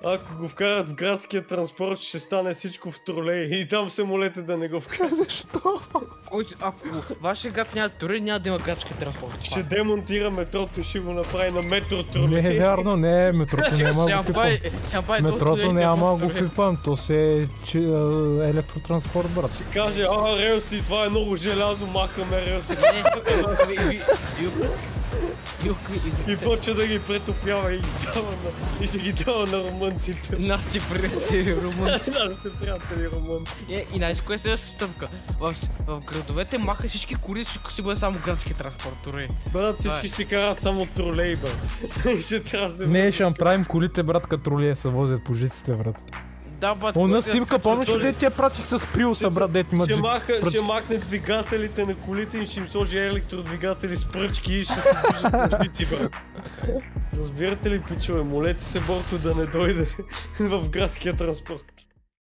ако го вкарат в градския транспорт, ще стане всичко в тролей и там се молете да не го вкарат. Защо? Ако вашия град няма тролей, няма да има градски транспорт. Ще демонтира метрото и ще го направи на метро тролей. Не е вярно, не, метрото няма го пипам. Метрото няма го пипам, то се е електротранспорт, брат. Ще каже, релси, това е много желязо, махаме релси. И почва да ги претопява и ще ги дава на румънците. Нашите приятели румънци. Нашите приятели румънци. И знаеш кое е следващата стъпка? В градовете маха всички коли, всичко си бъде само градски транспорт, тролей. Брат, всички ще карат само тролей, брат. Ще трябва да се... Не, ще направим колите, брат, като тролея се возят по жиците, брат. Да, брат. Она снимка, помниш ли де ти я пратих с Приуса, брат, дет има жици? Ще махне двигателите на колите и ще им сложи електродвигатели с пръчки и ще се движат по жици, брат. Разбирате ли, пичове, молете се Борко да не дойде в градския транспорт.